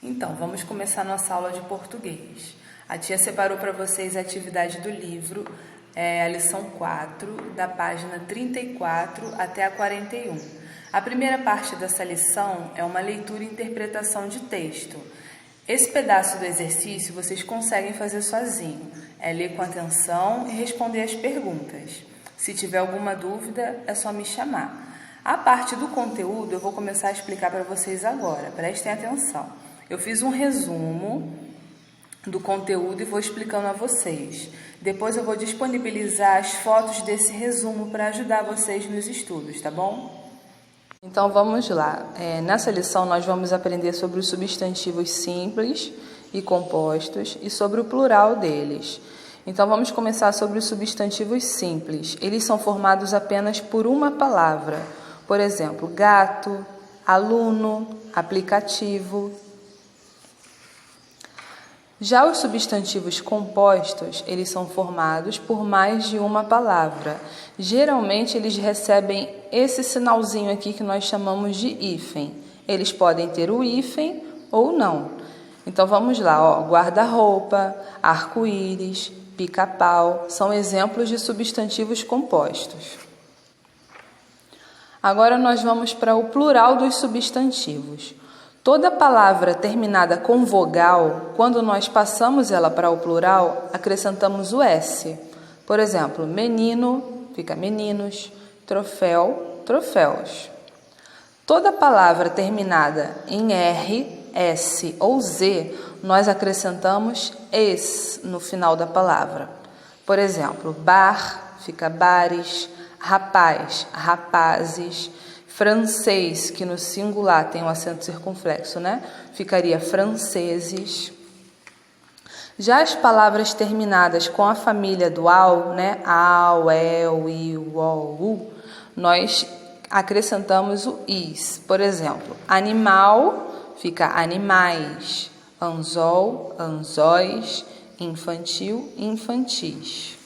Então, vamos começar nossa aula de português. A tia separou para vocês a atividade do livro, a lição 4, da página 34 até a 41. A primeira parte dessa lição é uma leitura e interpretação de texto. Esse pedaço do exercício vocês conseguem fazer sozinho. É ler com atenção e responder as perguntas. Se tiver alguma dúvida, é só me chamar. A parte do conteúdo eu vou começar a explicar para vocês agora. Prestem atenção. Eu fiz um resumo do conteúdo e vou explicando a vocês. Depois eu vou disponibilizar as fotos desse resumo para ajudar vocês nos estudos, tá bom? Então vamos lá. Nessa lição nós vamos aprender sobre os substantivos simples e compostos e sobre o plural deles. Então vamos começar sobre os substantivos simples. Eles são formados apenas por uma palavra. Por exemplo, gato, aluno, aplicativo. Já os substantivos compostos, eles são formados por mais de uma palavra. Geralmente, eles recebem esse sinalzinho aqui que nós chamamos de hífen. Eles podem ter o hífen ou não. Então, vamos lá, guarda-roupa, arco-íris, pica-pau, são exemplos de substantivos compostos. Agora, nós vamos para o plural dos substantivos. Toda palavra terminada com vogal, quando nós passamos ela para o plural, acrescentamos o S. Por exemplo, menino, fica meninos, troféu, troféus. Toda palavra terminada em R, S ou Z, nós acrescentamos es no final da palavra. Por exemplo, bar, fica bares, rapaz, rapazes. Francês, que no singular tem um acento circunflexo, né? Ficaria franceses. Já as palavras terminadas com a família do al, né? Al, el, il, ol, u, nós acrescentamos o is. Por exemplo, animal fica animais, anzol, anzóis, infantil, infantis.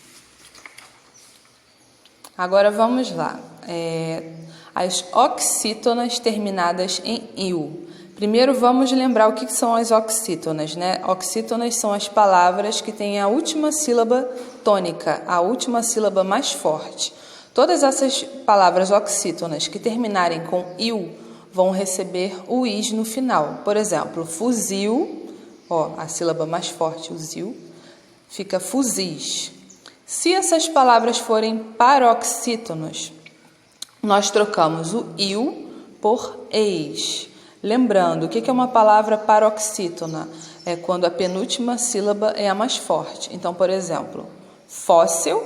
Agora vamos lá. As oxítonas terminadas em il. Primeiro vamos lembrar o que são as oxítonas, né? Oxítonas são as palavras que têm a última sílaba tônica, a última sílaba mais forte. Todas essas palavras oxítonas que terminarem com il vão receber o is no final. Por exemplo, fuzil, a sílaba mais forte, o zil, fica fuzis. Se essas palavras forem paroxítonos, nós trocamos o il por eis. Lembrando, o que é uma palavra paroxítona? É quando a penúltima sílaba é a mais forte. Então, por exemplo, fóssil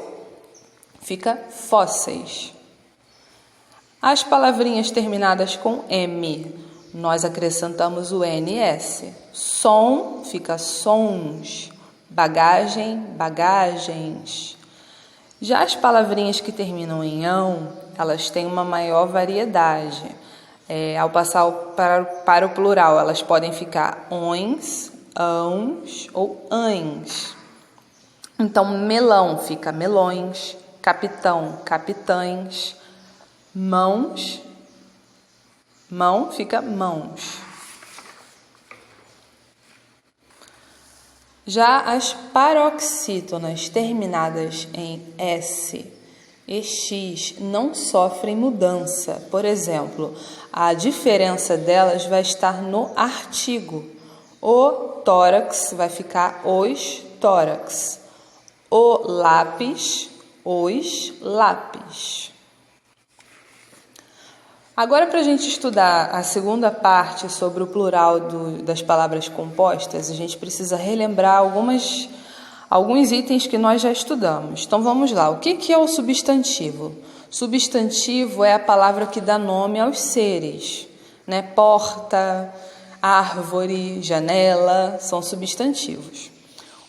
fica fósseis. As palavrinhas terminadas com M, nós acrescentamos o NS. Som fica sons. Bagagem, bagagens. Já as palavrinhas que terminam em ão, elas têm uma maior variedade. Ao passar para o plural, elas podem ficar ons, ãos ou ães. Então, melão fica melões, capitão, capitães, mãos, mão fica mãos. Já as paroxítonas terminadas em S e X não sofrem mudança. Por exemplo, a diferença delas vai estar no artigo. O tórax vai ficar os tórax. O lápis, os lápis. Agora, para a gente estudar a segunda parte sobre o plural das palavras compostas, a gente precisa relembrar alguns itens que nós já estudamos. Então, vamos lá. O que é o substantivo? Substantivo é a palavra que dá nome aos seres, né? Porta, árvore, janela, são substantivos.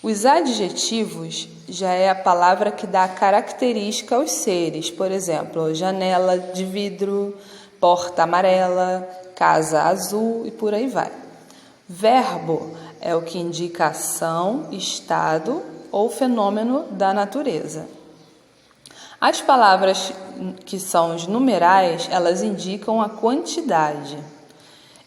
Os adjetivos já é a palavra que dá característica aos seres. Por exemplo, janela de vidro, porta amarela, casa azul e por aí vai. Verbo é o que indica ação, estado ou fenômeno da natureza. As palavras que são os numerais, elas indicam a quantidade.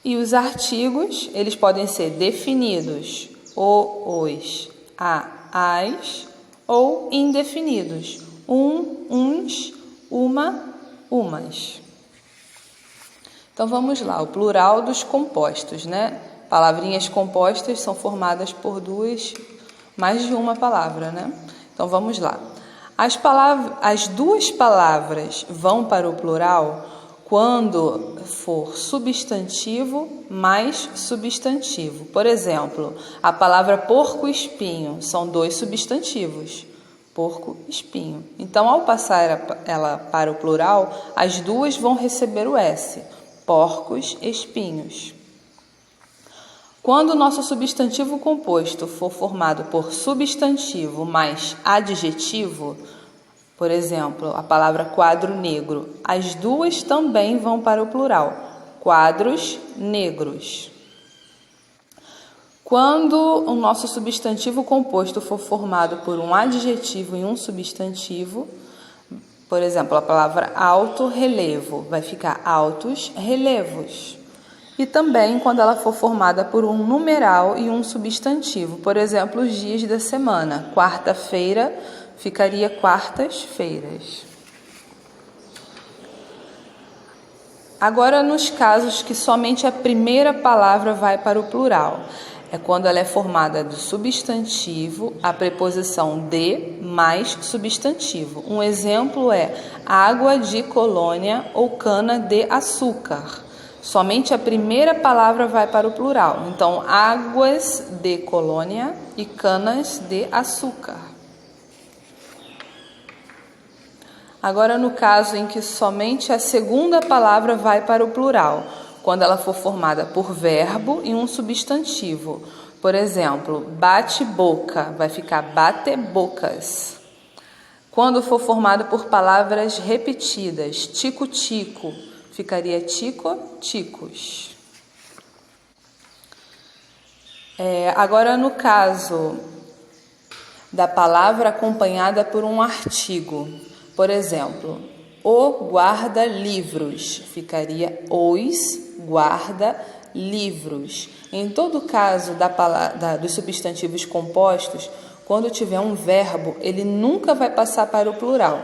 E os artigos, eles podem ser definidos, os, as, ou indefinidos, uns, uma, umas. Então vamos lá, o plural dos compostos, né? Palavrinhas compostas são formadas por mais de uma palavra, né? Então vamos lá. As duas palavras vão para o plural quando for substantivo mais substantivo. Por exemplo, a palavra porco-espinho são 2 substantivos. Porco-espinho. Então, ao passar ela para o plural, as duas vão receber o S. Porcos, espinhos. Quando o nosso substantivo composto for formado por substantivo mais adjetivo, por exemplo, a palavra quadro negro, as duas também vão para o plural. Quadros negros. Quando o nosso substantivo composto for formado por um adjetivo e um substantivo, por exemplo, a palavra alto relevo, vai ficar altos relevos. E também quando ela for formada por um numeral e um substantivo, por exemplo, os dias da semana. Quarta-feira ficaria quartas-feiras. Agora, nos casos que somente a primeira palavra vai para o plural, é quando ela é formada do substantivo, a preposição de mais substantivo. Um exemplo é água de colônia ou cana de açúcar. Somente a primeira palavra vai para o plural. Então, águas de colônia e canas de açúcar. Agora, no caso em que somente a segunda palavra vai para o plural, quando ela for formada por verbo e um substantivo. Por exemplo, bate-boca, vai ficar bate-bocas. Quando for formado por palavras repetidas, tico-tico, ficaria tico-ticos. Agora, no caso da palavra acompanhada por um artigo, por exemplo, o guarda-livros, ficaria os guarda-livros. Em todo caso dos substantivos compostos, quando tiver um verbo, ele nunca vai passar para o plural.